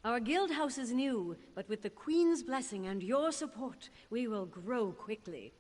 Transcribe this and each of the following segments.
Our guild house is new, but with the Queen's blessing and your support, we will grow quickly.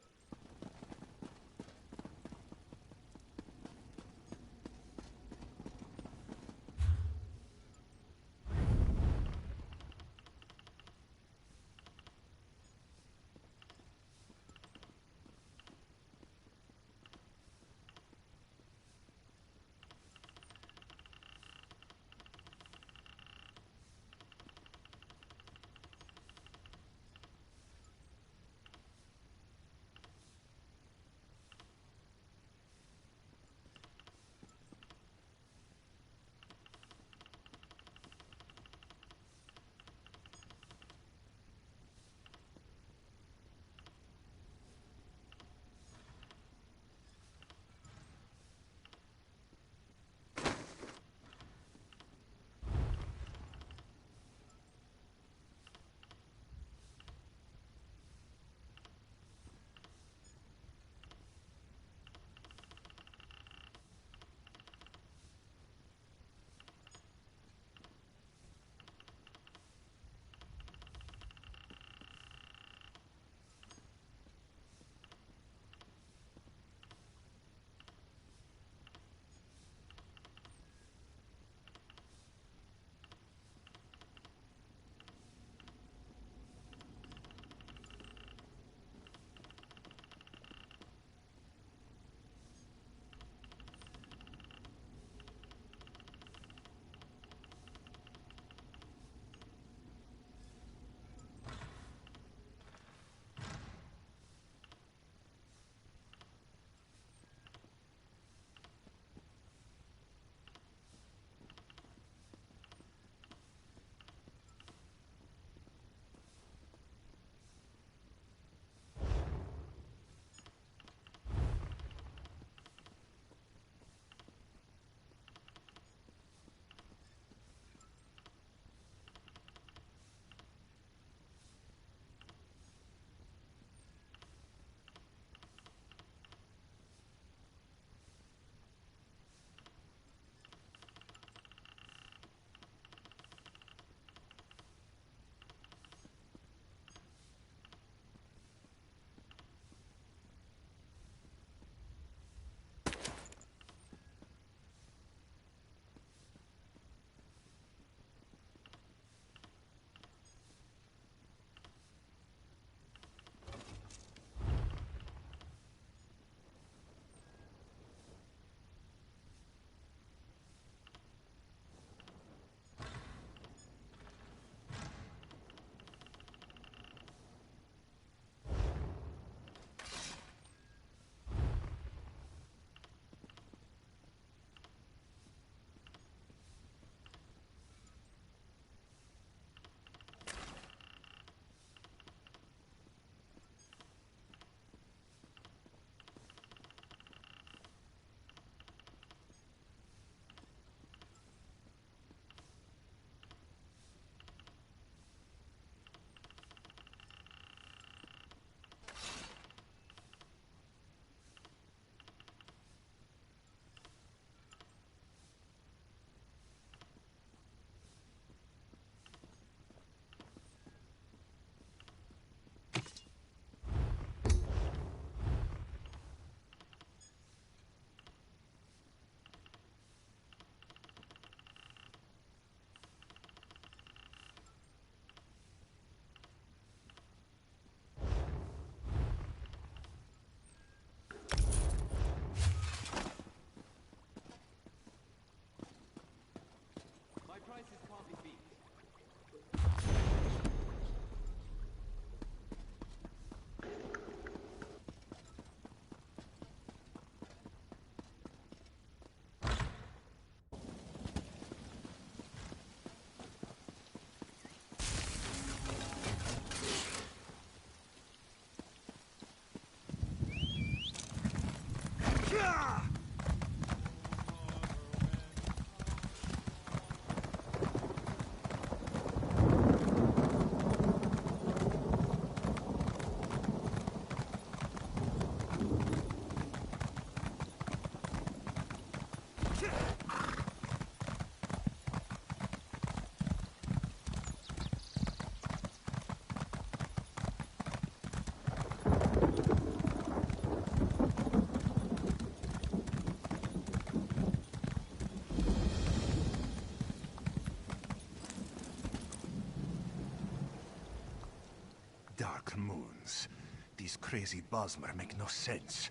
crazy Bosmer make no sense.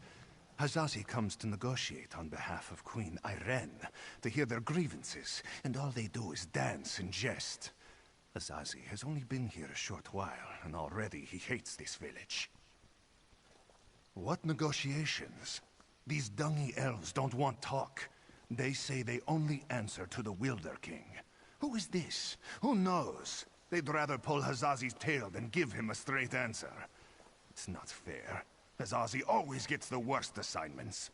Hazazi comes to negotiate on behalf of Queen Irene to hear their grievances, and all they do is dance and jest. Hazazi has only been here a short while, and already he hates this village. What negotiations? These dungy elves don't want talk. They say they only answer to the Wilder King. Who is this? Who knows? They'd rather pull Hazazi's tail than give him a straight answer. It's not fair. Hazazi always gets the worst assignments.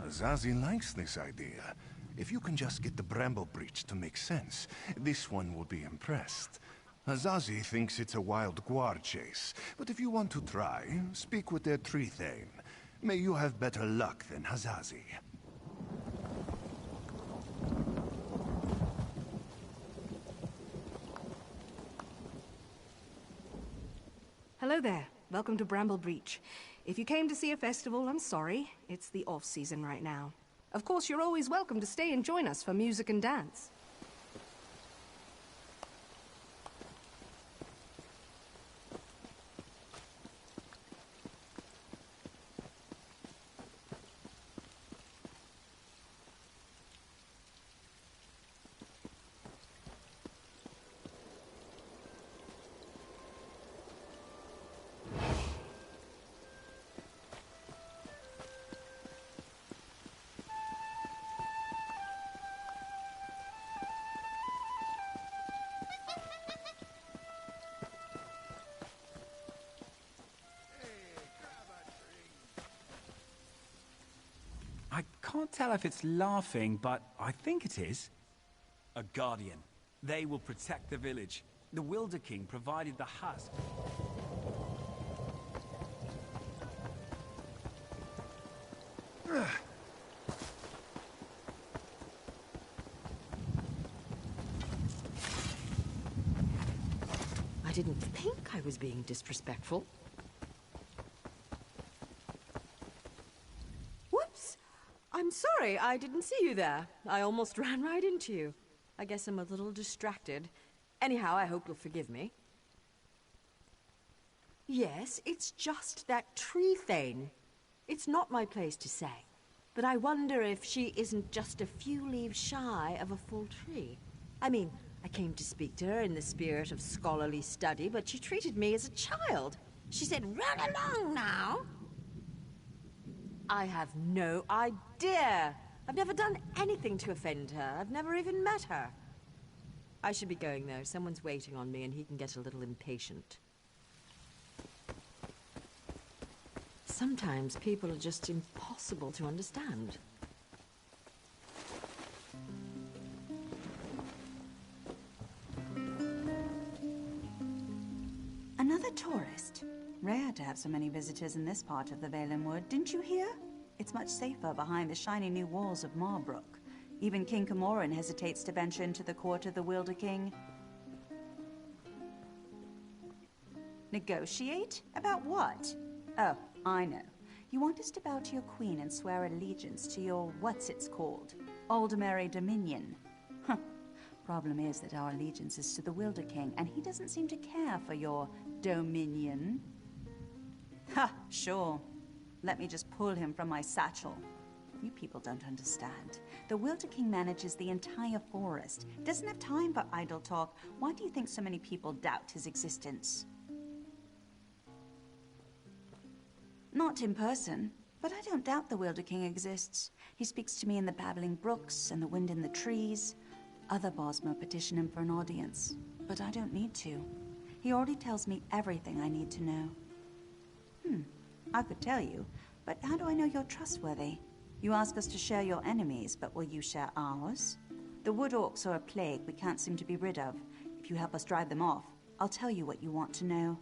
Hazazi likes this idea. If you can just get the Bramble Breach to make sense, this one will be impressed. Hazazi thinks it's a wild guar chase, but if you want to try, speak with their tree thane. May you have better luck than Hazazi. Hello there. Welcome to Bramble Breach. If you came to see a festival, I'm sorry. It's the off-season right now. Of course, you're always welcome to stay and join us for music and dance. I can't tell if it's laughing, but I think it is. A guardian. They will protect the village. The Wilder King provided the husk. I didn't think I was being disrespectful. Whoops! I'm sorry, I didn't see you there. I almost ran right into you. I guess I'm a little distracted. Anyhow, I hope you'll forgive me. Yes, it's just that tree thane. It's not my place to say, but I wonder if she isn't just a few leaves shy of a full tree. I mean, I came to speak to her in the spirit of scholarly study, but she treated me as a child. She said, "Run along now." I have no idea. I've never done anything to offend her. I've never even met her. I should be going, though. Someone's waiting on me, and he can get a little impatient. Sometimes people are just impossible to understand. Another tourist. Rare to have so many visitors in this part of the Valen Wood, didn't you hear? It's much safer behind the shiny new walls of Marbrook. Even King Camoran hesitates to venture into the court of the Wilder King. Negotiate? About what? Oh, I know. You want us to bow to your queen and swear allegiance to your what's-it's-called? Aldemary Dominion. Huh. Problem is that our allegiance is to the Wilder King, and he doesn't seem to care for your dominion. Ha, sure. Let me just pull him from my satchel. You people don't understand. The Wilder King manages the entire forest. Doesn't have time for idle talk. Why do you think so many people doubt his existence? Not in person, but I don't doubt the Wilder King exists. He speaks to me in the babbling brooks and the wind in the trees. Other Bosmer petition him for an audience, but I don't need to. He already tells me everything I need to know. I could tell you, but how do I know you're trustworthy? You ask us to share your enemies, but will you share ours? The wood orcs are a plague we can't seem to be rid of. If you help us drive them off, I'll tell you what you want to know.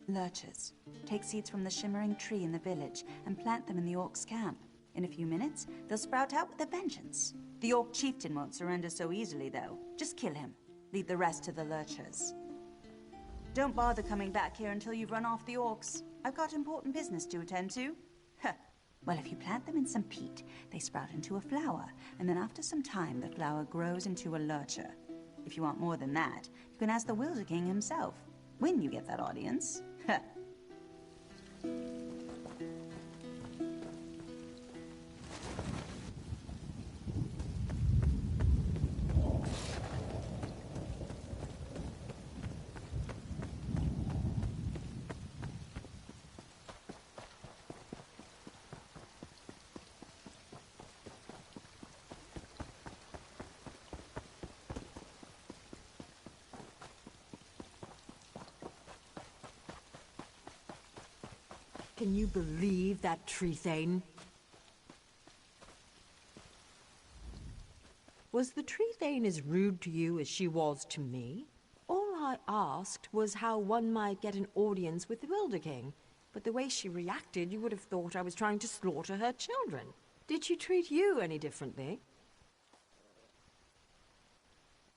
Lurchers. Take seeds from the shimmering tree in the village and plant them in the orcs' camp. In a few minutes, they'll sprout out with a vengeance. The orc chieftain won't surrender so easily, though. Just kill him. Leave the rest to the lurchers. Don't bother coming back here until you've run off the orcs. I've got important business to attend to. Huh. Well, if you plant them in some peat, they sprout into a flower, and then after some time, the flower grows into a lurcher. If you want more than that, you can ask the Wilder King himself, when you get that audience. Huh. Can you believe that tree thane? Was the tree thane as rude to you as she was to me? All I asked was how one might get an audience with the Wilder King, but the way she reacted, you would have thought I was trying to slaughter her children. Did she treat you any differently?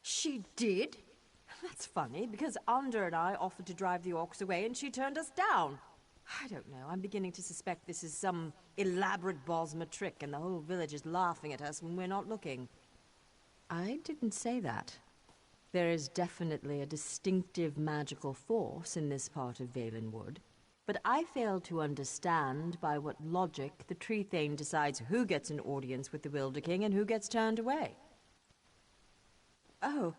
She did? That's funny, because Ander and I offered to drive the orcs away and she turned us down. I don't know, I'm beginning to suspect this is some elaborate Bosmer trick and the whole village is laughing at us when we're not looking. I didn't say that. There is definitely a distinctive magical force in this part of Valenwood, but I fail to understand by what logic the tree thane decides who gets an audience with the Wilder King and who gets turned away. Oh,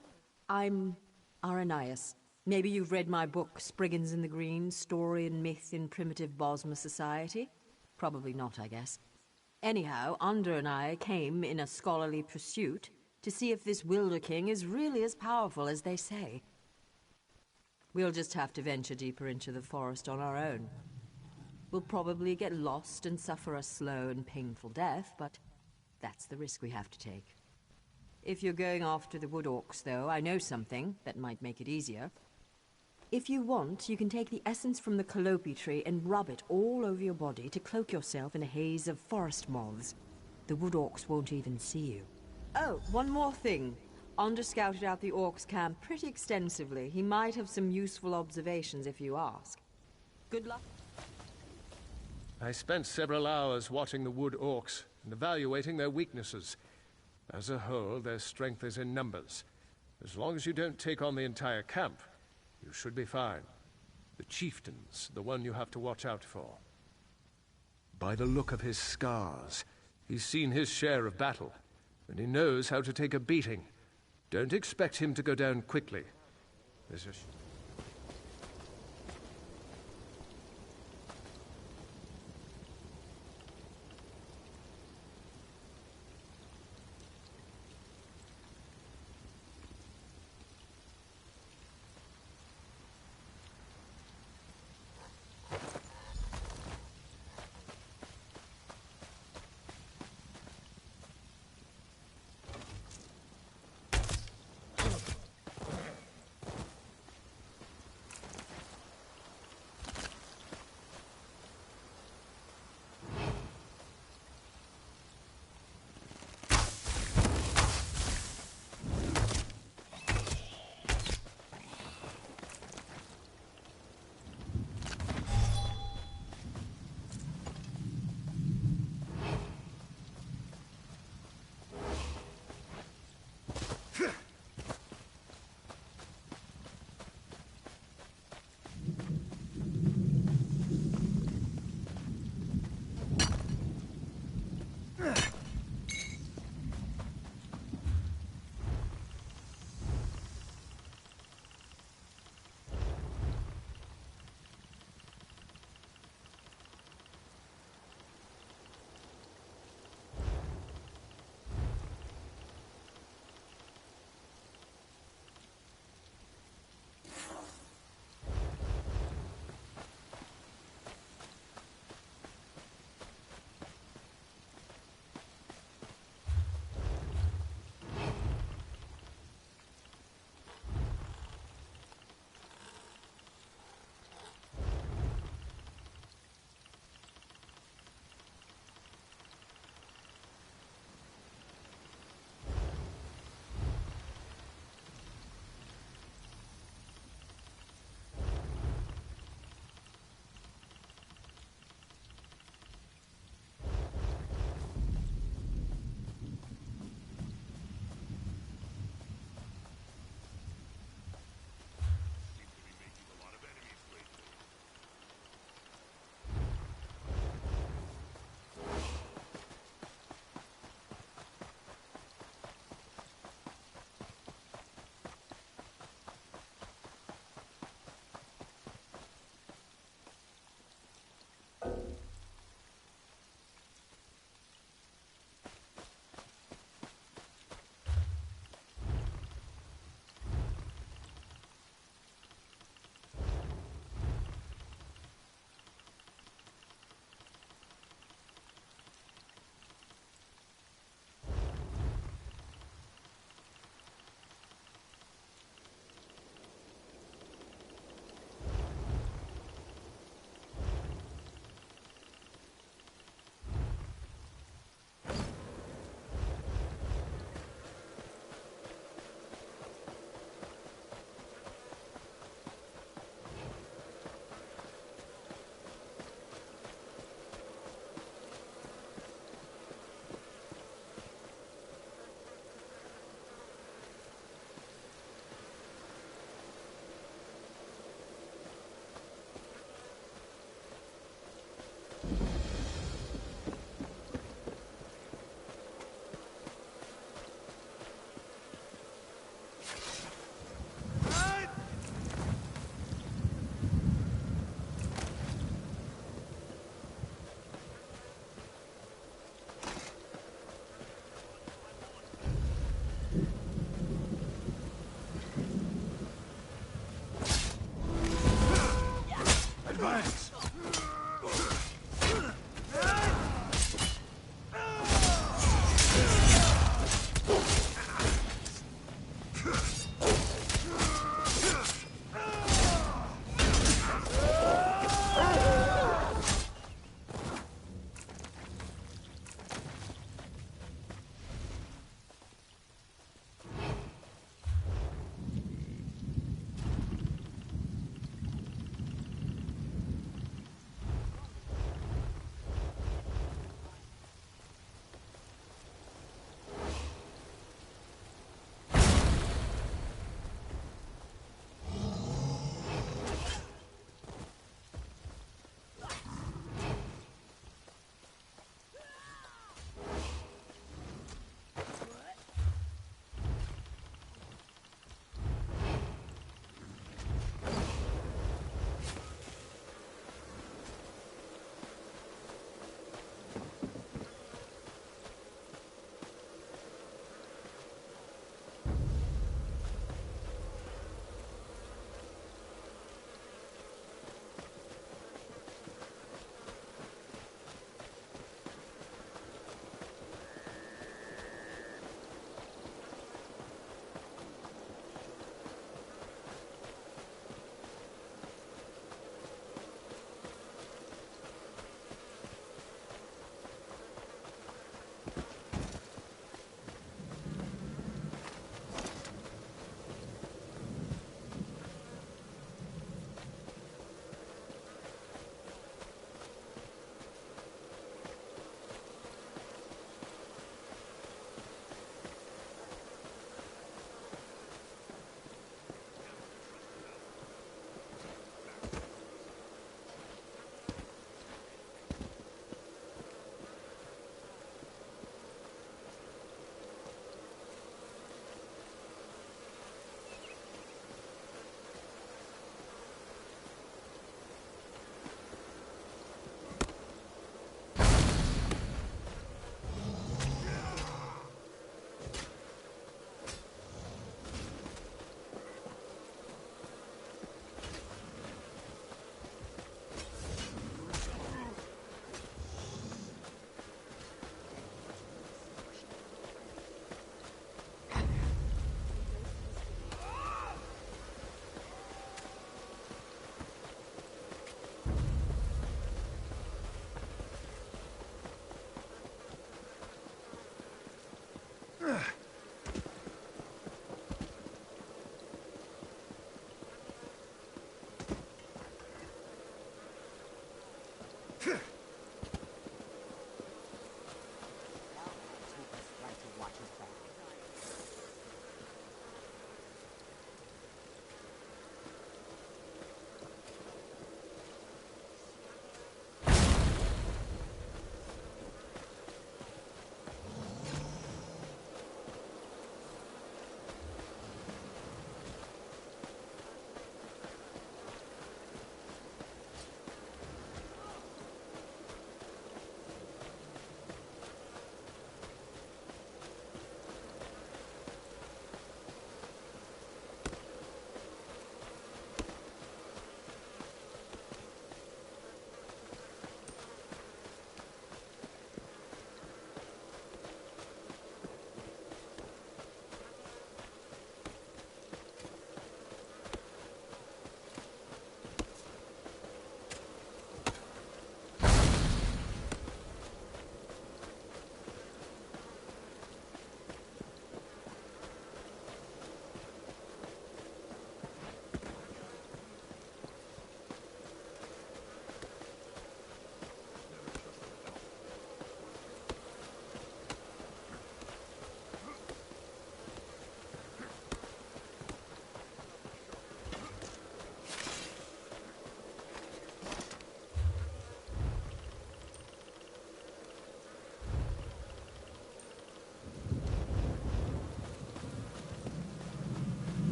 I'm Aranias. Maybe you've read my book, Spriggans in the Green, Story and Myth in Primitive Bosmer Society? Probably not, I guess. Anyhow, Ander and I came in a scholarly pursuit to see if this Wilder King is really as powerful as they say. We'll just have to venture deeper into the forest on our own. We'll probably get lost and suffer a slow and painful death, but that's the risk we have to take. If you're going after the wood orcs, though, I know something that might make it easier. If you want, you can take the essence from the calope tree and rub it all over your body to cloak yourself in a haze of forest moths. The wood orcs won't even see you. Oh, one more thing. Ander scouted out the orcs' camp pretty extensively. He might have some useful observations if you ask. Good luck. I spent several hours watching the wood orcs and evaluating their weaknesses. As a whole, their strength is in numbers. As long as you don't take on the entire camp, you should be fine. The chieftain's the one you have to watch out for. By the look of his scars, he's seen his share of battle, and he knows how to take a beating. Don't expect him to go down quickly. There's a...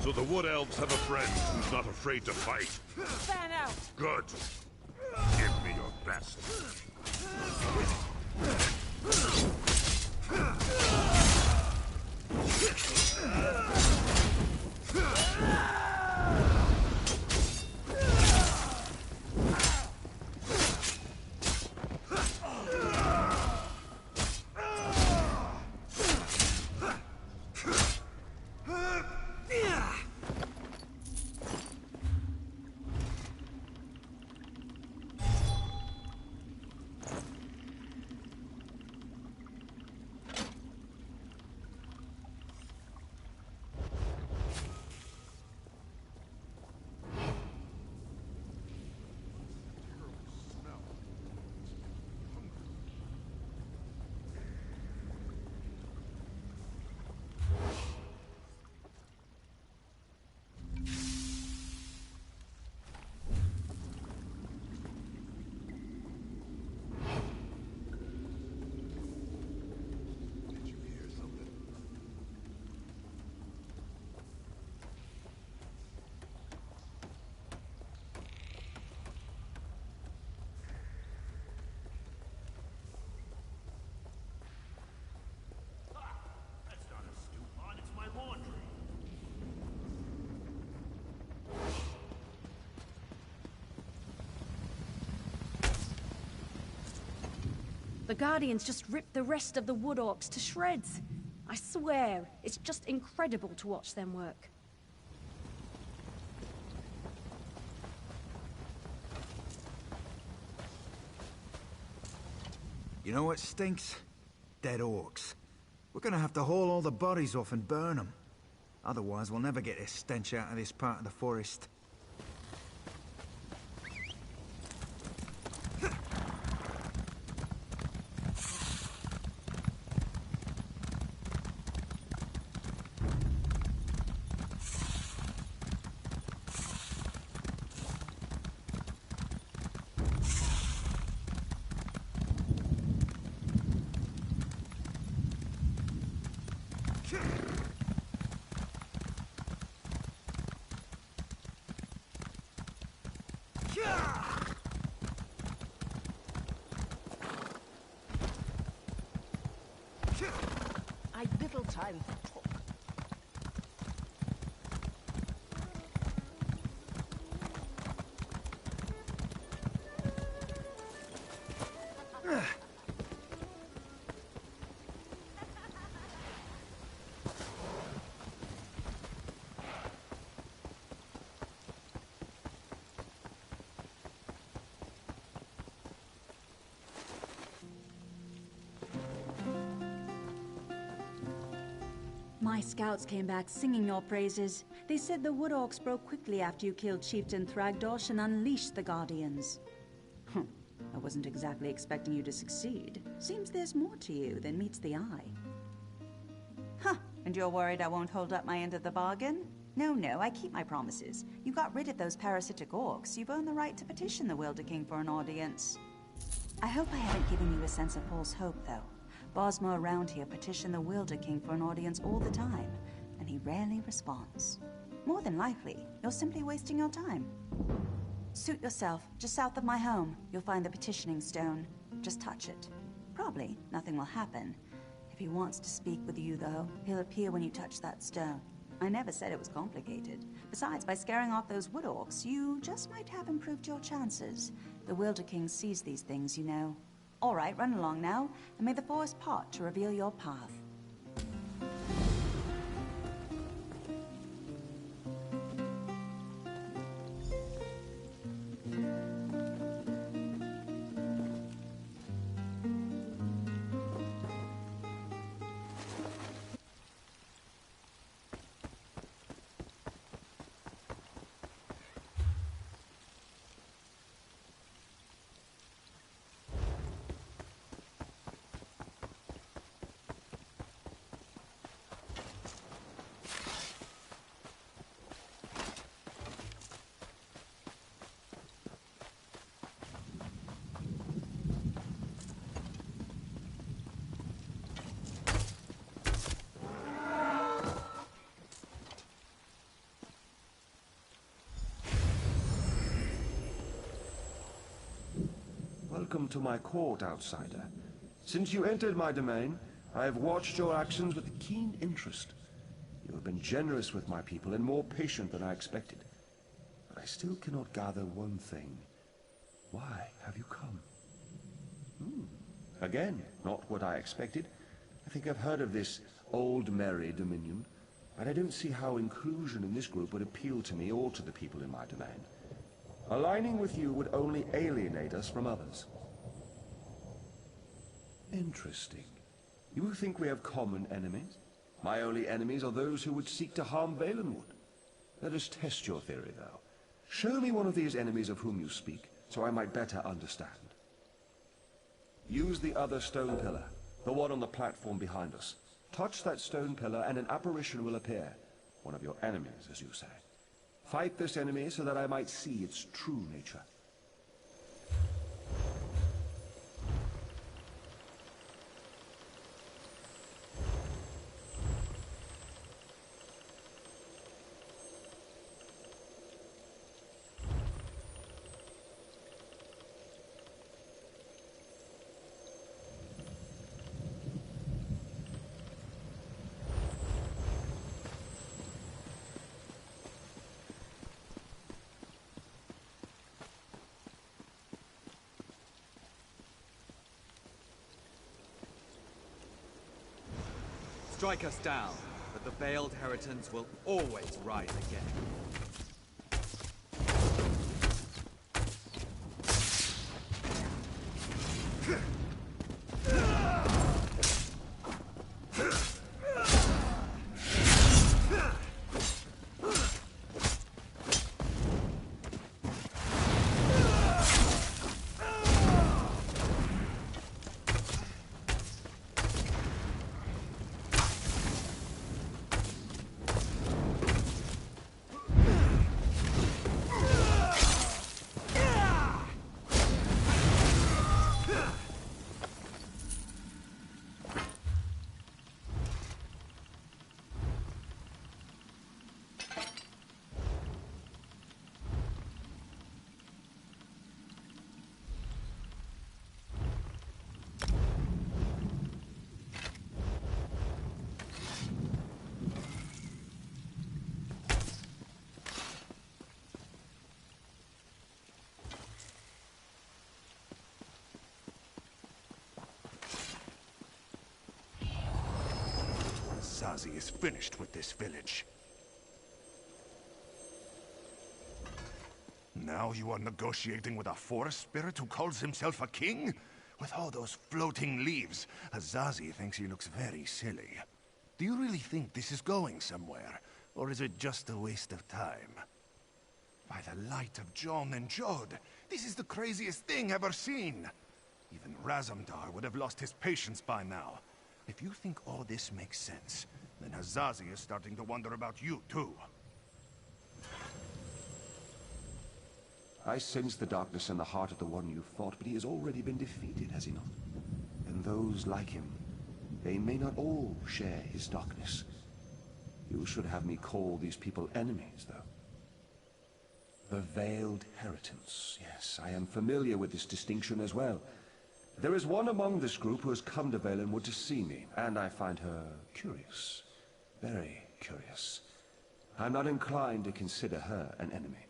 So the Wood Elves have a friend who's not afraid to fight. Fan out! Good. Give me your best. The Guardians just ripped the rest of the Wood Orcs to shreds. I swear, it's just incredible to watch them work. You know what stinks? Dead orcs. We're gonna have to haul all the bodies off and burn them. Otherwise, we'll never get this stench out of this part of the forest. I'd little time for talk. My scouts came back singing your praises. They said the Wood Orcs broke quickly after you killed Chieftain Thragdosh and unleashed the Guardians. I wasn't exactly expecting you to succeed. Seems there's more to you than meets the eye. Huh, and you're worried I won't hold up my end of the bargain? No, I keep my promises. You got rid of those parasitic orcs. You've earned the right to petition the Wilder King for an audience. I hope I haven't given you a sense of false hope, though. Bosmo around here petition the Wilder King for an audience all the time, and he rarely responds. More than likely, you're simply wasting your time. Suit yourself. Just south of my home, you'll find the petitioning stone. Just touch it. Probably nothing will happen. If he wants to speak with you, though, he'll appear when you touch that stone. I never said it was complicated. Besides, by scaring off those Wood Orcs, you just might have improved your chances. The Wilder King sees these things, you know. All right, run along now, and may the forest part to reveal your path. Welcome to my court, outsider. Since you entered my domain, I have watched your actions with keen interest. You have been generous with my people and more patient than I expected. But I still cannot gather one thing. Why have you come? Again, not what I expected. I think I've heard of this Old Merry Dominion, but I don't see how inclusion in this group would appeal to me or to the people in my domain. Aligning with you would only alienate us from others. Interesting. You think we have common enemies? My only enemies are those who would seek to harm Valenwood. Let us test your theory, though. Show me one of these enemies of whom you speak, so I might better understand. Use the other stone pillar, the one on the platform behind us. Touch that stone pillar and an apparition will appear. One of your enemies, as you say. Fight this enemy so that I might see its true nature. Strike us down, but the veiled heritance will always rise again. Zazi is finished with this village. Now you are negotiating with a forest spirit who calls himself a king? With all those floating leaves, Azazi thinks he looks very silly. Do you really think this is going somewhere? Or is it just a waste of time? By the light of John and Jod, this is the craziest thing ever seen. Even Razumdar would have lost his patience by now. If you think all this makes sense, then Azazi is starting to wonder about you, too. I sense the darkness in the heart of the one you fought, but he has already been defeated, has he not? And those like him, they may not all share his darkness. You should have me call these people enemies, though. The Veiled Heritance. Yes, I am familiar with this distinction as well. There is one among this group who has come to Valenwood to see me, and I find her curious. Very curious. I'm not inclined to consider her an enemy.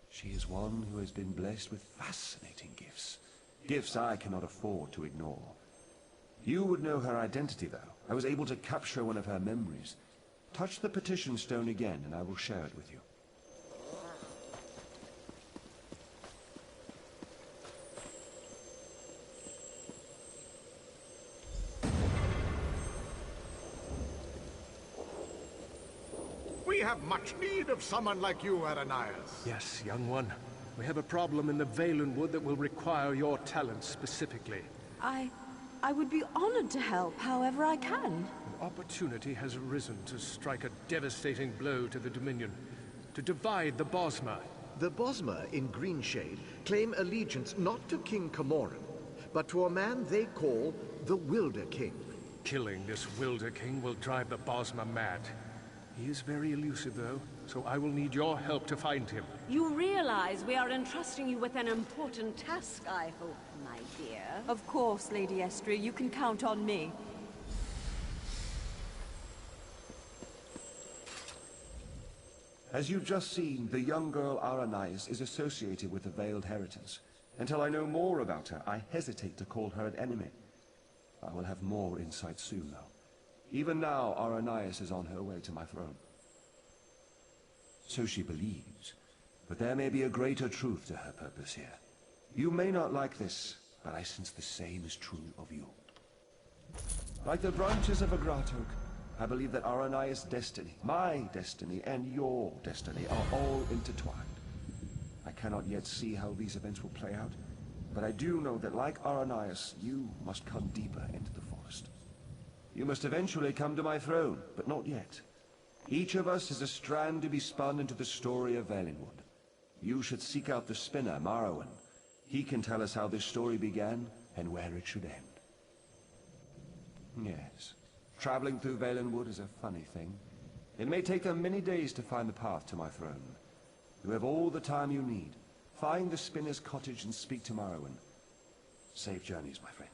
She is one who has been blessed with fascinating gifts. Gifts I cannot afford to ignore. You would know her identity, though. I was able to capture one of her memories. Touch the petition stone again, and I will share it with you. We have much need of someone like you, Ananias. Yes, young one. We have a problem in the Valenwood that will require your talents specifically. I would be honored to help however I can. An opportunity has arisen to strike a devastating blow to the Dominion, to divide the Bosmer. The Bosmer in Greenshade claim allegiance not to King Camoran, but to a man they call the Wilder King. Killing this Wilder King will drive the Bosmer mad. He is very elusive, though. so I will need your help to find him. You realize we are entrusting you with an important task, I hope, my dear. Of course, Lady Estria, you can count on me. As you've just seen, the young girl Aranais is associated with the Veiled Heritance. Until I know more about her, I hesitate to call her an enemy. I will have more insight soon, though. Even now, Aranais is on her way to my throne. So she believes, but there may be a greater truth to her purpose here. You may not like this, but I sense the same is true of you. Like the branches of a grot oak, I believe that Aranais' destiny, my destiny, and your destiny are all intertwined. I cannot yet see how these events will play out, but I do know that like Aranais, you must come deeper into the forest. You must eventually come to my throne, but not yet. Each of us is a strand to be spun into the story of Valenwood. You should seek out the spinner, Marrowan. He can tell us how this story began and where it should end. Yes, traveling through Valenwood is a funny thing. It may take them many days to find the path to my throne. You have all the time you need. Find the spinner's cottage and speak to Marrowan. Safe journeys, my friend.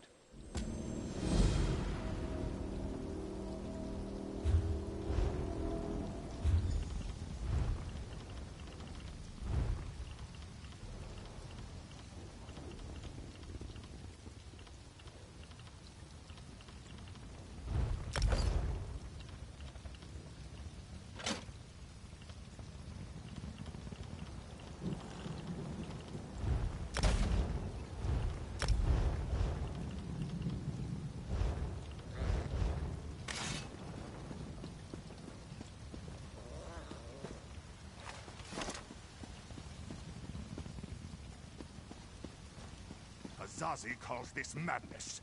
Zazi calls this madness.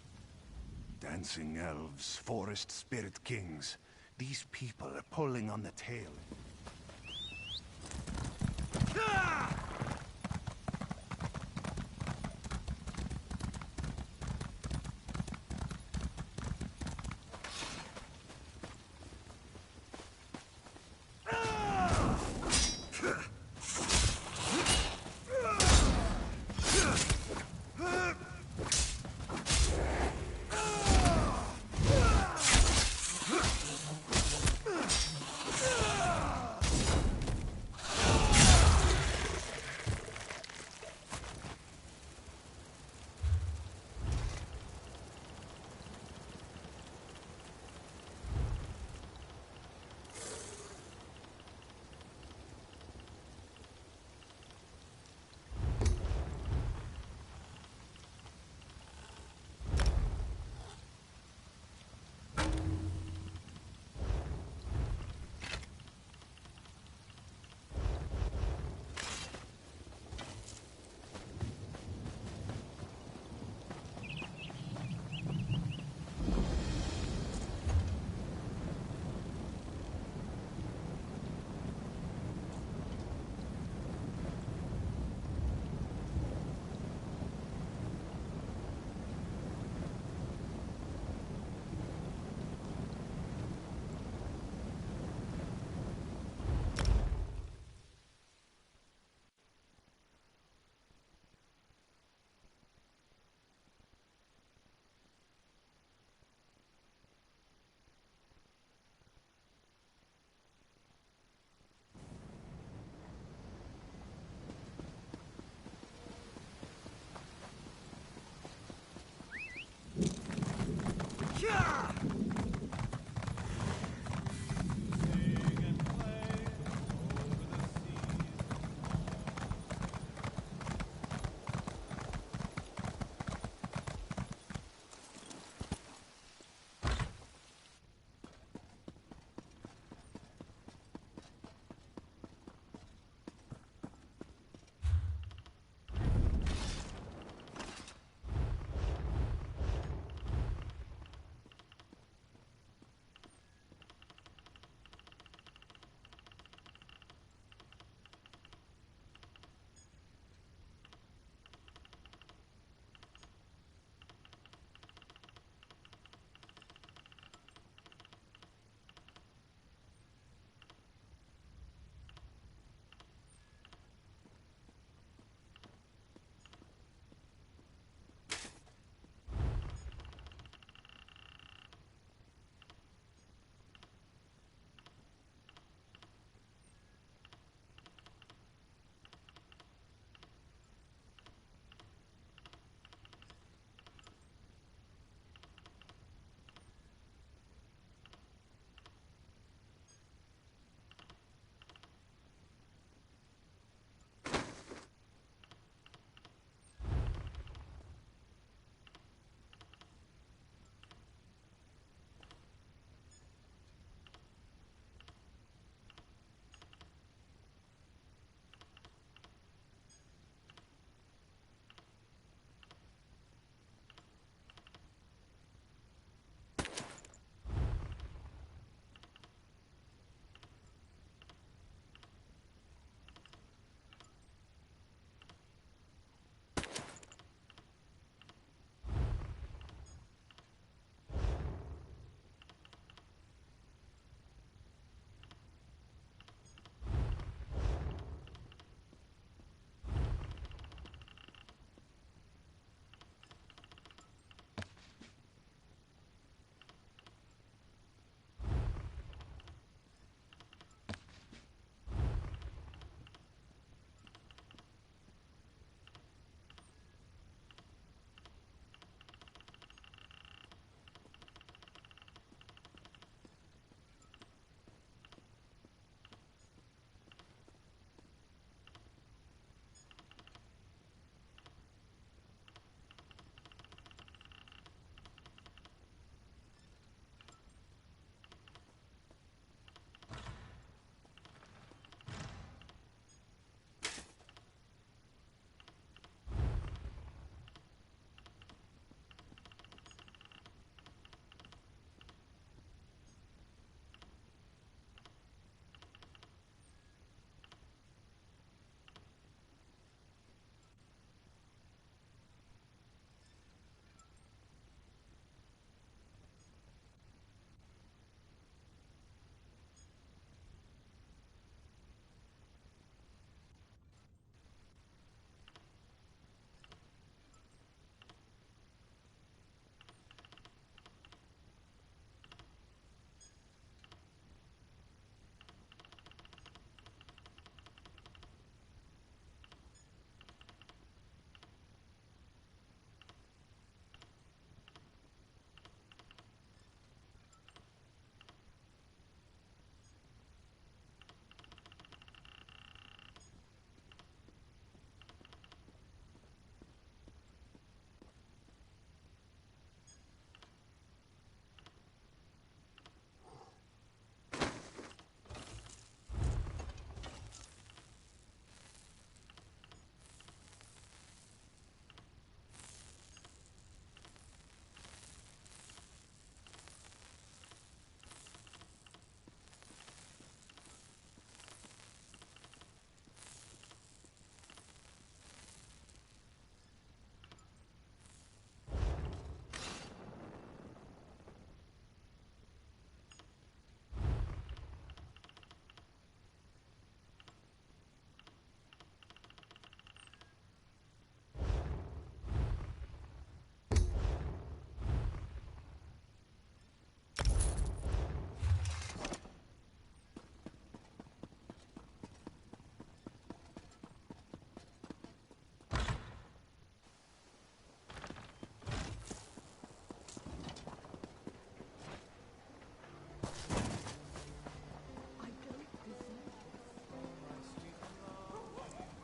Dancing elves, forest spirit kings. These people are pulling on the tail.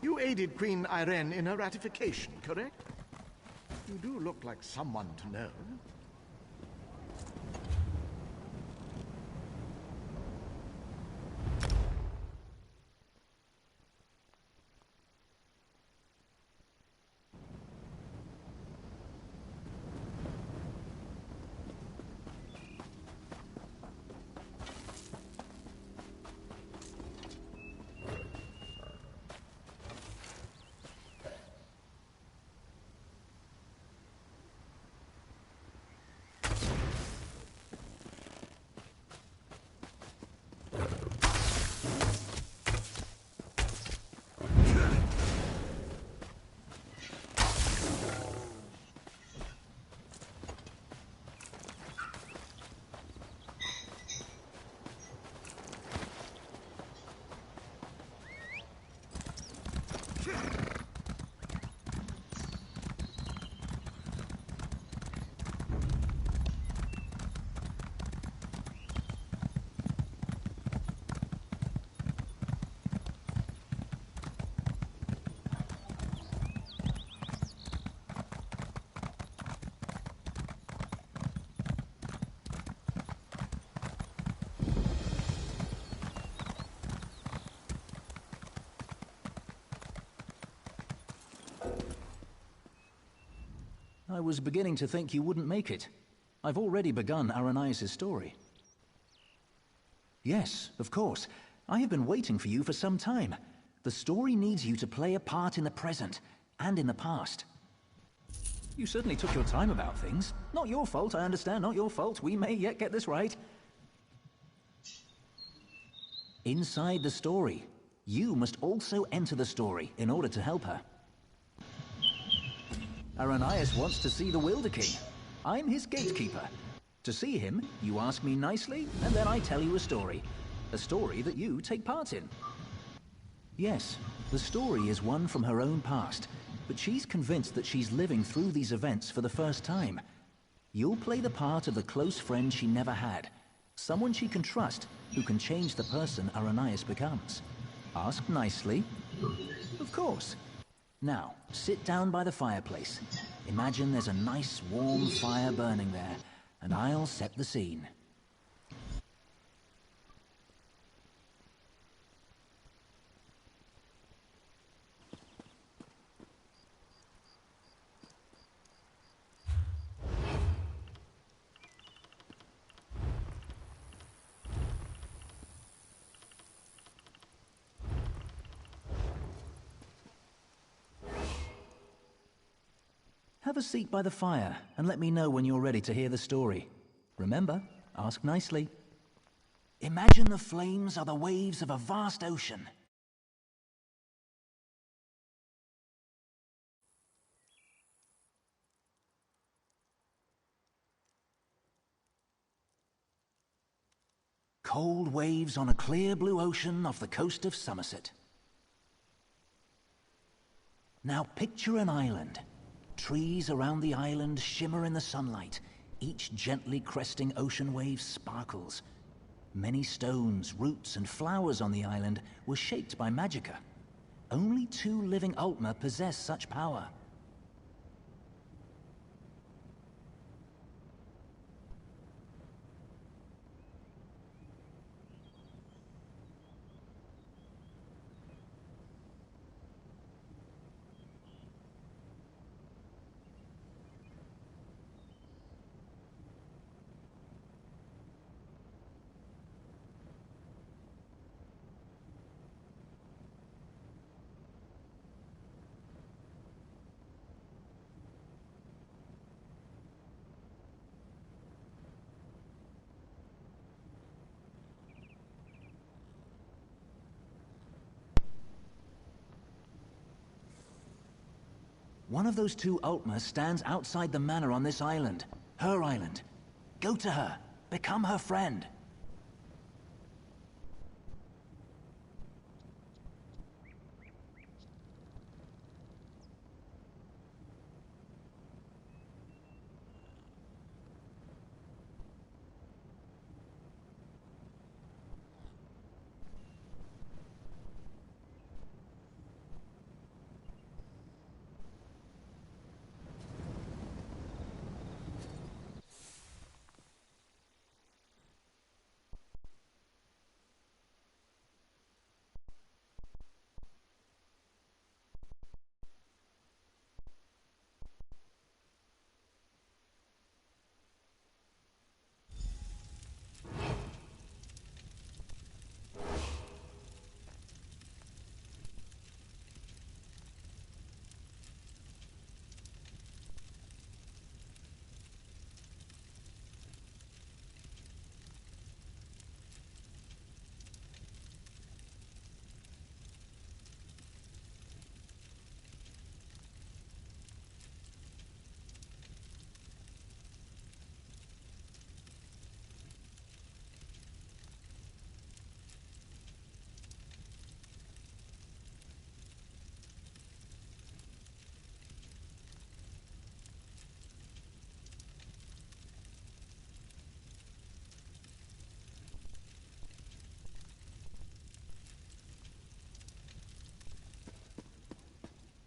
You aided Queen Irene in her ratification, correct? You do look like someone to know. I was beginning to think you wouldn't make it. I've already begun Aranias' story. Yes, of course. I have been waiting for you for some time. The story needs you to play a part in the present and in the past. You certainly took your time about things. Not your fault, I understand, not your fault. We may yet get this right. Inside the story, you must also enter the story in order to help her. Aranias wants to see the Wilder King. I'm his gatekeeper. To see him, you ask me nicely, and then I tell you a story. A story that you take part in. Yes, the story is one from her own past, but she's convinced that she's living through these events for the first time. You'll play the part of the close friend she never had. Someone she can trust, who can change the person Aranias becomes. Ask nicely. Of course. Now, sit down by the fireplace. Imagine there's a nice warm fire burning there, and I'll set the scene. Have a seat by the fire, and let me know when you're ready to hear the story. Remember, ask nicely. Imagine the flames are the waves of a vast ocean. Cold waves on a clear blue ocean off the coast of Somerset. Now picture an island. Trees around the island shimmer in the sunlight. Each gently cresting ocean wave sparkles. Many stones, roots, and flowers on the island were shaped by magicka. Only 2 living Ultima possess such power. One of those 2 Ultima stands outside the manor on this island. Her island. Go to her. Become her friend.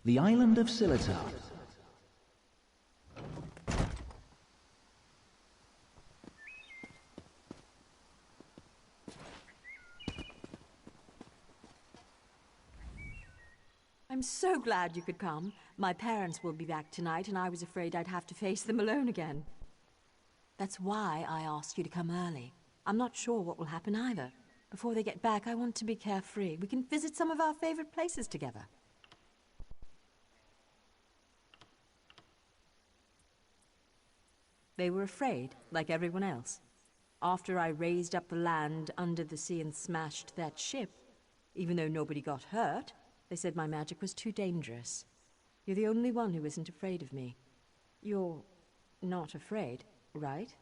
The island of Silitar. I'm so glad you could come. My parents will be back tonight, and I was afraid I'd have to face them alone again. That's why I asked you to come early. I'm not sure what will happen either. Before they get back, I want to be carefree. We can visit some of our favorite places together. They were afraid, like everyone else. After I raised up the land under the sea and smashed that ship, even though nobody got hurt, they said my magic was too dangerous. You're the only one who isn't afraid of me. You're not afraid, right?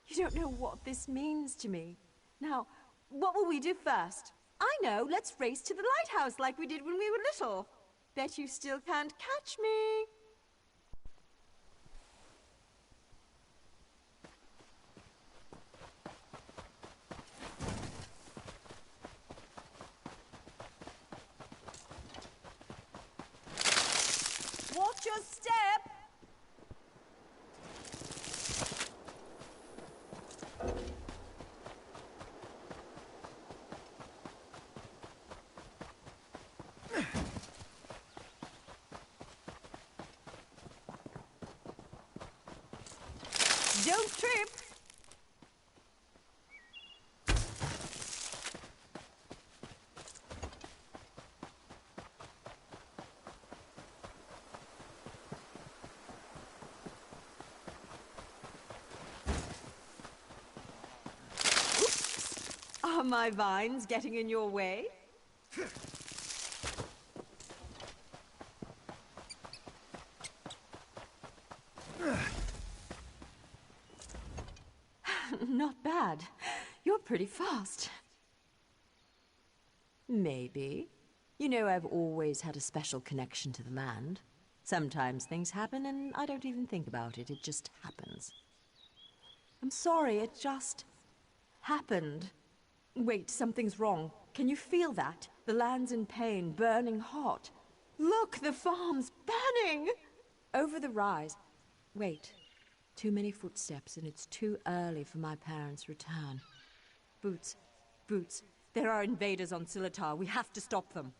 You don't know what this means to me. Now, what will we do first? I know, let's race to the lighthouse like we did when we were little. Bet you still can't catch me. Watch your step! Don't trip! Oops. Are my vines getting in your way? Not bad. You're pretty fast. Maybe. You know, I've always had a special connection to the land. Sometimes things happen and I don't even think about it. It just happens. I'm sorry, it just happened. Wait, something's wrong. Can you feel that? The land's in pain, burning hot. Look, the farm's burning! Over the rise. Wait. Too many footsteps, and it's too early for my parents' return. Boots. Boots. There are invaders on Silitar. We have to stop them.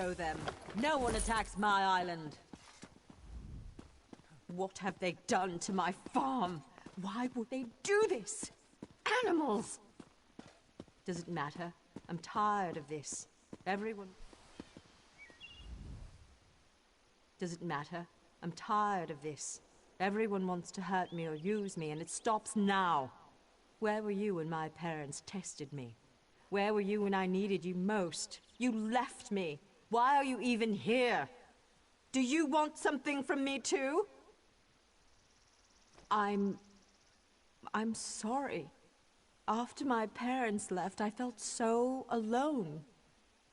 show them. No one attacks my island. What have they done to my farm? Why would they do this? Animals! Does it matter? I'm tired of this. Everyone... Does it matter? I'm tired of this. Everyone wants to hurt me or use me, and it stops now. Where were you when my parents tested me? Where were you when I needed you most? You left me. Why are you even here? Do you want something from me too? I'm sorry. After my parents left, I felt so alone.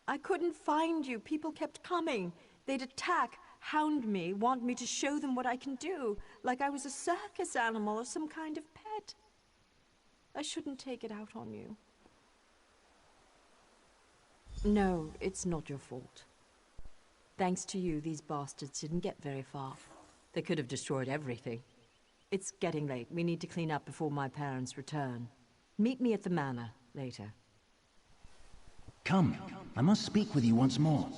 I couldn't find you. People kept coming. They'd attack, hound me, want me to show them what I can do, like I was a circus animal or some kind of pet. I shouldn't take it out on you. No, it's not your fault. Thanks to you, these bastards didn't get very far. They could have destroyed everything. It's getting late. We need to clean up before my parents return. Meet me at the manor later. Come, I must speak with you once more.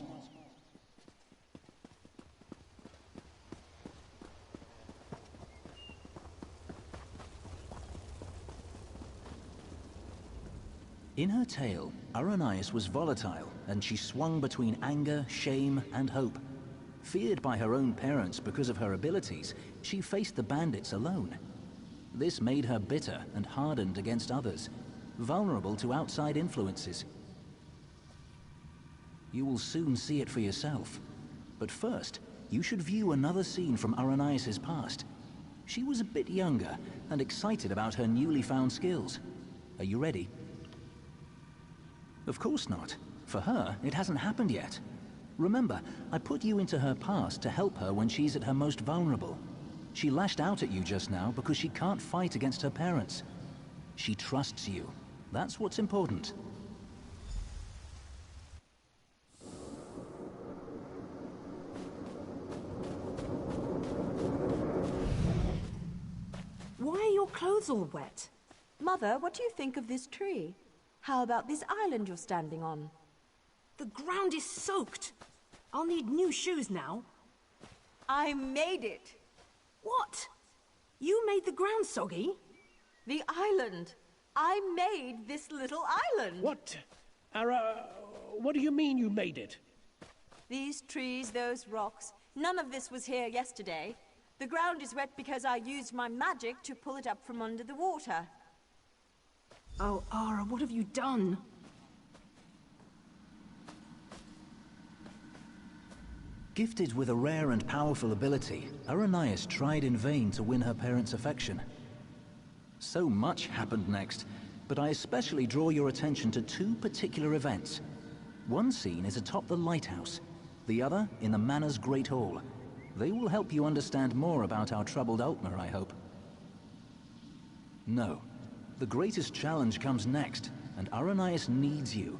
In her tale, Aranias was volatile, and she swung between anger, shame, and hope. Feared by her own parents because of her abilities, she faced the bandits alone. This made her bitter and hardened against others, vulnerable to outside influences. You will soon see it for yourself. But first, you should view another scene from Aranias' past. She was a bit younger and excited about her newly found skills. Are you ready? Of course not. For her, it hasn't happened yet. Remember, I put you into her past to help her when she's at her most vulnerable. She lashed out at you just now because she can't fight against her parents. She trusts you. That's what's important. Why are your clothes all wet? Mother, what do you think of this tree? How about this island you're standing on? The ground is soaked. I'll need new shoes now. I made it. What? You made the ground soggy? The island. I made this little island. What? What do you mean you made it? These trees, those rocks. None of this was here yesterday. The ground is wet because I used my magic to pull it up from under the water. Oh, Ara, what have you done? Gifted with a rare and powerful ability, Aranias tried in vain to win her parents' affection. So much happened next, but I especially draw your attention to two particular events. One scene is atop the lighthouse, the other in the manor's Great Hall. They will help you understand more about our troubled Altmer, I hope. No. The greatest challenge comes next, and Aranias needs you.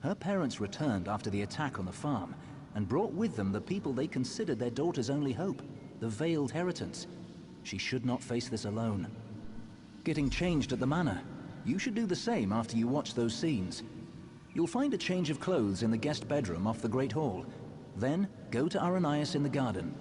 Her parents returned after the attack on the farm, and brought with them the people they considered their daughter's only hope, the Veiled Heritance. She should not face this alone. Getting changed at the manor. You should do the same after you watch those scenes. You'll find a change of clothes in the guest bedroom off the Great Hall. Then, go to Aranias in the garden.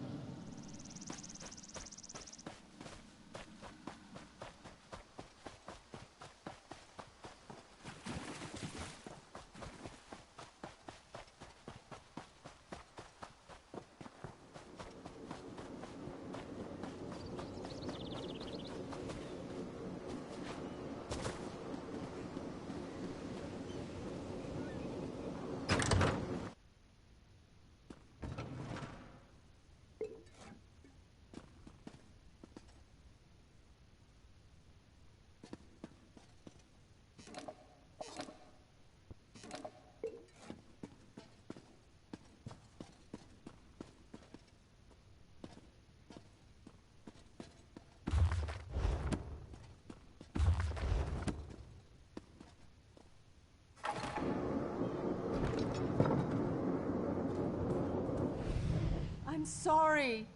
I'm sorry.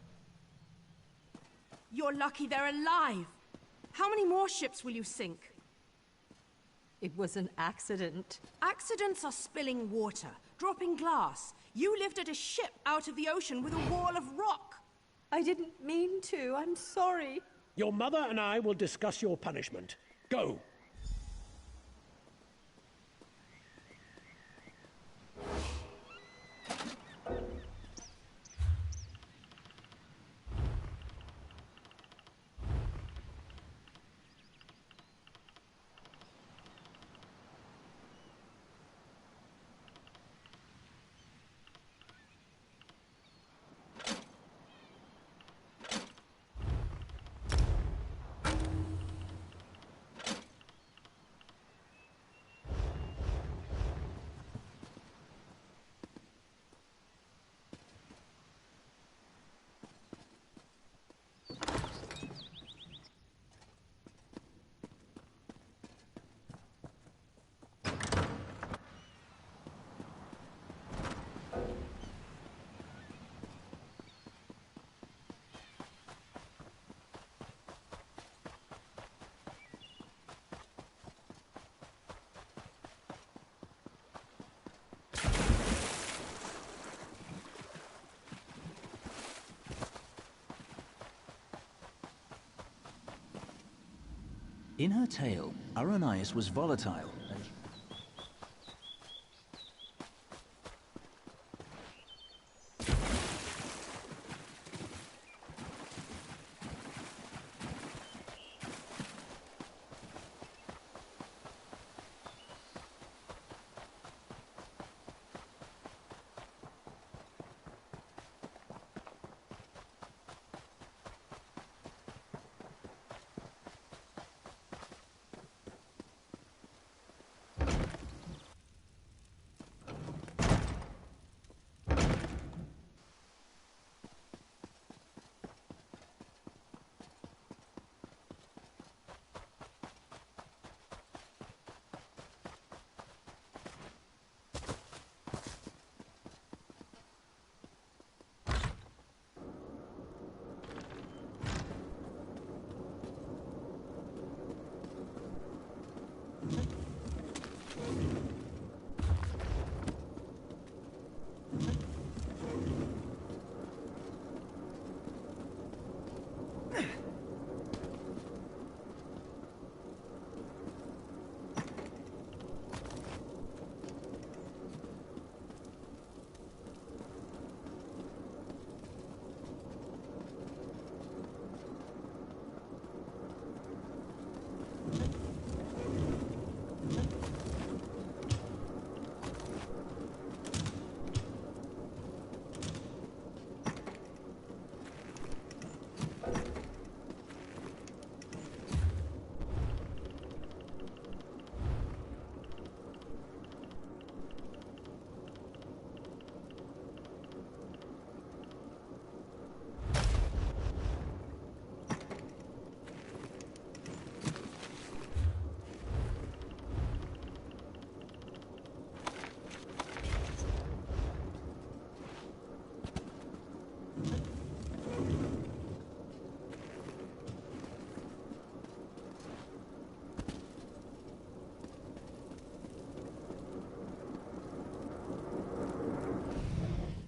You're lucky they're alive. How many more ships will you sink? It was an accident. Accidents are spilling water, dropping glass. You lifted a ship out of the ocean with a wall of rock. I didn't mean to. I'm sorry. Your mother and I will discuss your punishment. Go. In her tale, Aranias was volatile.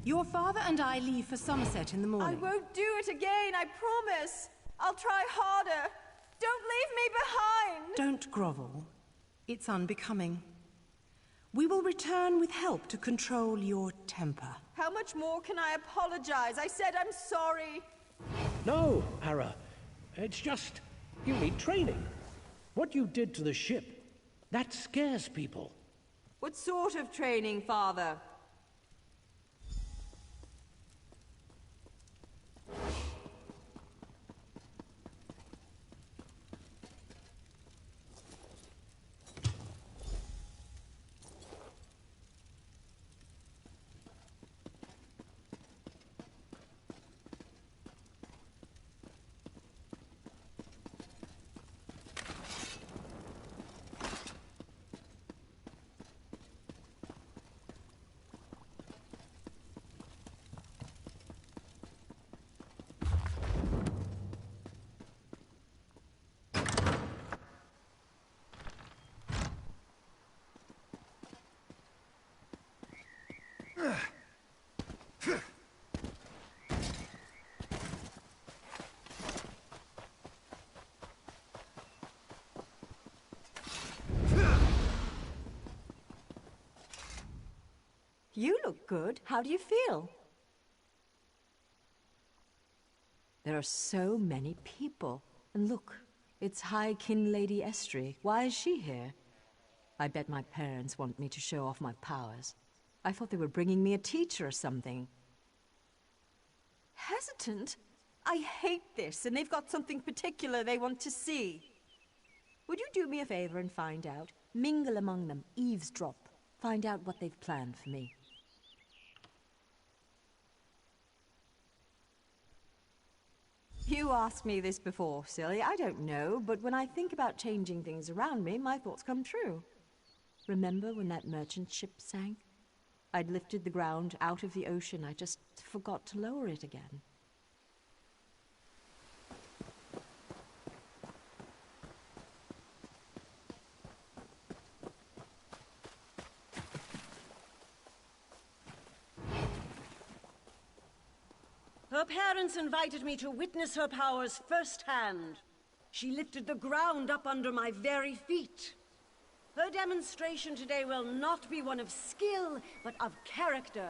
Your father and I leave for Somerset in the morning. I won't do it again, I promise. I'll try harder. Don't leave me behind. Don't grovel. It's unbecoming. We will return with help to control your temper. How much more can I apologize? I said I'm sorry. No, Ara. It's just... you need training. What you did to the ship, that scares people. What sort of training, Father? You look good. How do you feel? There are so many people. And look, it's High Kin Lady Estrie. Why is she here? I bet my parents want me to show off my powers. I thought they were bringing me a teacher or something. Hesitant? I hate this, and they've got something particular they want to see. Would you do me a favor and find out? Mingle among them, eavesdrop. Find out what they've planned for me. You asked me this before, silly. I don't know, but when I think about changing things around me, my thoughts come true. Remember when that merchant ship sank? I'd lifted the ground out of the ocean. I just forgot to lower it again. Her parents invited me to witness her powers firsthand. She lifted the ground up under my very feet. Her demonstration today will not be one of skill, but of character.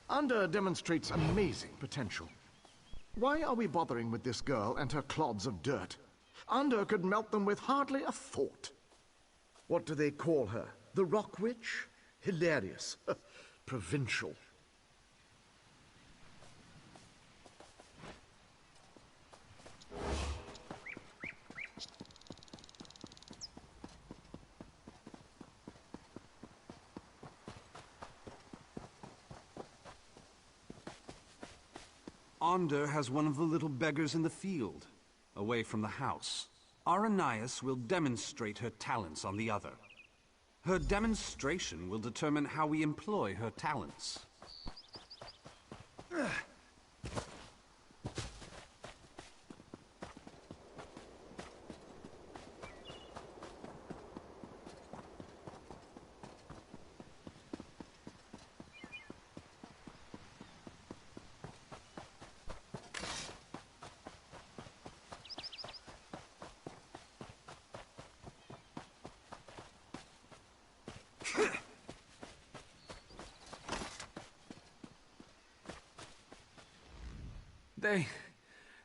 Anda demonstrates amazing potential. Why are we bothering with this girl and her clods of dirt? Anda could melt them with hardly a thought. What do they call her? The Rock Witch? Hilarious. Provincial. Anda has one of the little beggars in the field, away from the house. Aranias will demonstrate her talents on the other. Her demonstration will determine how we employ her talents.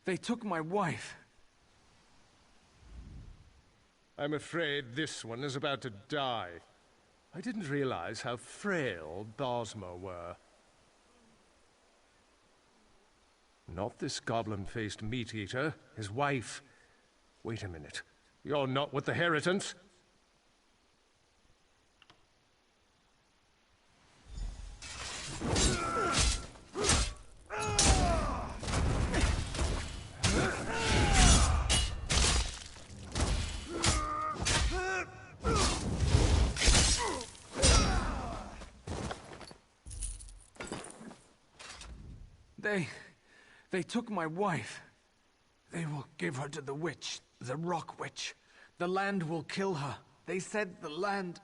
They took my wife. I'm afraid this one is about to die. I didn't realize how frail Bosma were. Not this goblin-faced meat-eater, his wife. Wait a minute. You're not with the Heritants? They took my wife. They will give her to the witch, the Rock Witch. The land will kill her. They said the land...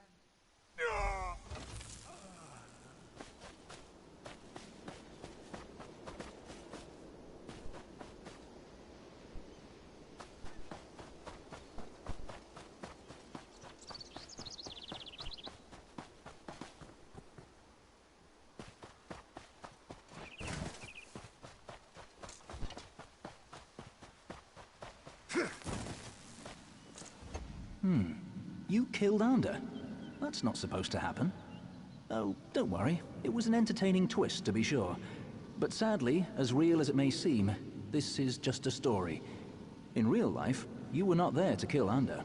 You killed Anda? That's not supposed to happen. Oh, don't worry. It was an entertaining twist, to be sure. But sadly, as real as it may seem, this is just a story. In real life, you were not there to kill Anda.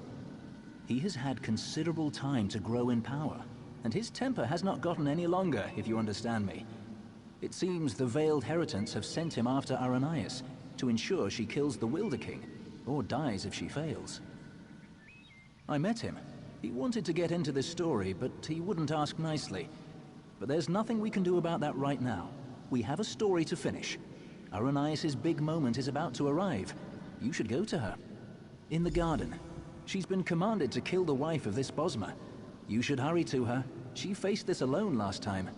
He has had considerable time to grow in power, and his temper has not gotten any longer, if you understand me. It seems the Veiled Heritants have sent him after Aranias to ensure she kills the Wilder King, or dies if she fails. I met him. He wanted to get into this story, but he wouldn't ask nicely. But there's nothing we can do about that right now. We have a story to finish. Aranias' big moment is about to arrive. You should go to her. In the garden. She's been commanded to kill the wife of this Bosma. You should hurry to her. She faced this alone last time.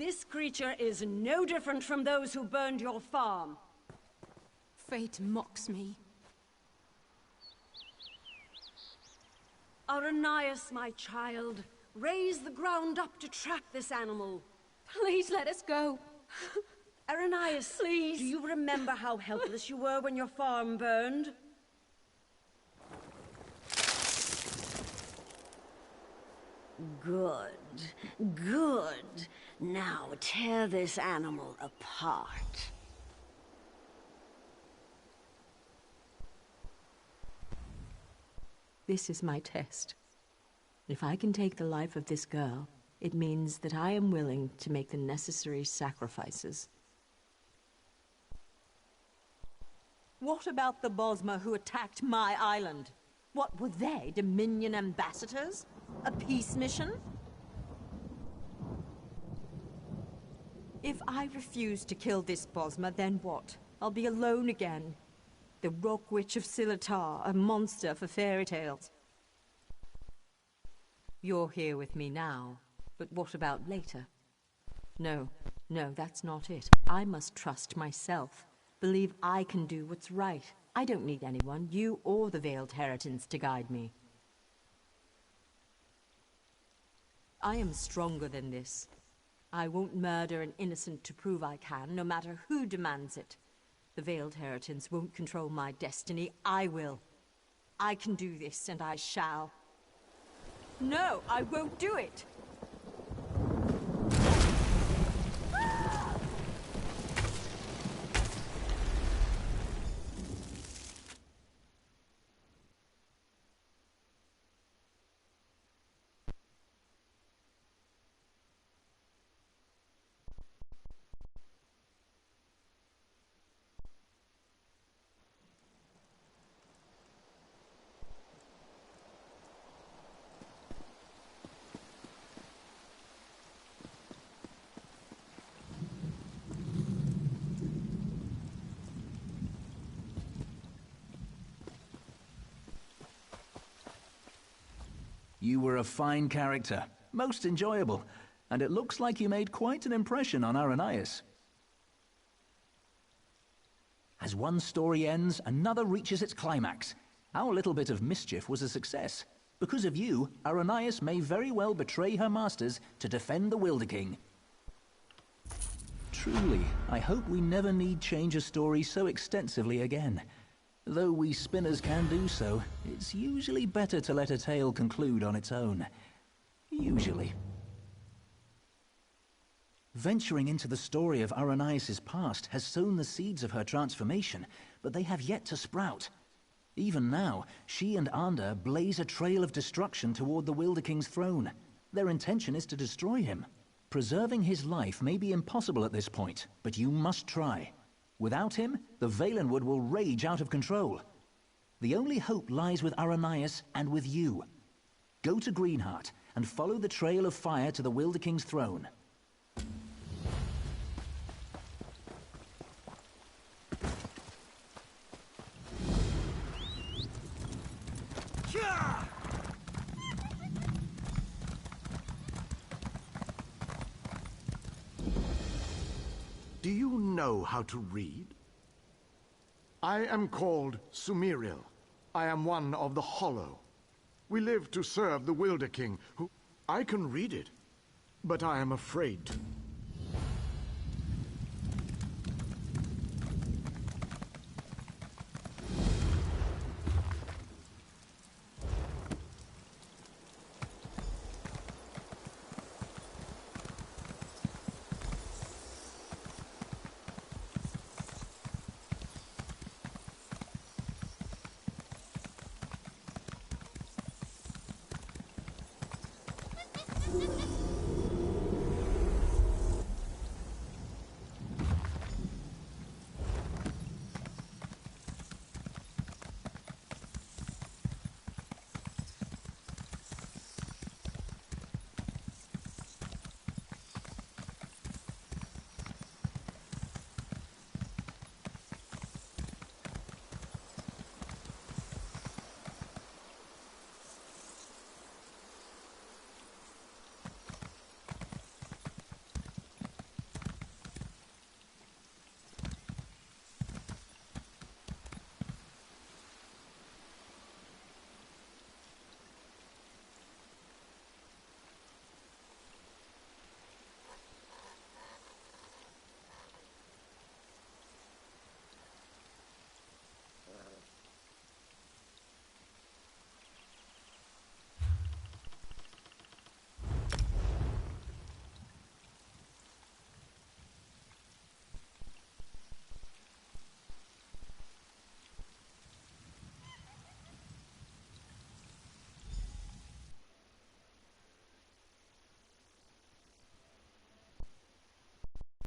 This creature is no different from those who burned your farm. Fate mocks me. Aranias, my child, raise the ground up to trap this animal. Please let us go. Aranias, please. Do you remember how helpless you were when your farm burned? Good. Good. Now tear this animal apart. This is my test. If I can take the life of this girl, it means that I am willing to make the necessary sacrifices. What about the Bosmer who attacked my island? What were they, Dominion ambassadors? A peace mission? If I refuse to kill this Bosmer, then what? I'll be alone again. The Rock Witch of Silitar, a monster for fairy tales. You're here with me now, but what about later? No, that's not it. I must trust myself. Believe I can do what's right. I don't need anyone, you or the Veiled Heritance, to guide me. I am stronger than this. I won't murder an innocent to prove I can, no matter who demands it. The Veiled Heritance won't control my destiny. I will. I can do this, and I shall. No, I won't do it! You were a fine character, most enjoyable, and it looks like you made quite an impression on Aranias. As one story ends, another reaches its climax. Our little bit of mischief was a success. Because of you, Aranias may very well betray her masters to defend the Wilder King. Truly, I hope we never need change a story so extensively again. Though we spinners can do so, it's usually better to let a tale conclude on its own. Usually. Venturing into the story of Aranias' past has sown the seeds of her transformation, but they have yet to sprout. Even now, she and Ander blaze a trail of destruction toward the Wilder King's throne. Their intention is to destroy him. Preserving his life may be impossible at this point, but you must try. Without him, the Valenwood will rage out of control. The only hope lies with Aranias and with you. Go to Greenheart and follow the trail of fire to the Wilder King's throne. Do you know how to read? I am called Sumiril. I am one of the Hollow. We live to serve the Wilder King, who... I can read it, but I am afraid to.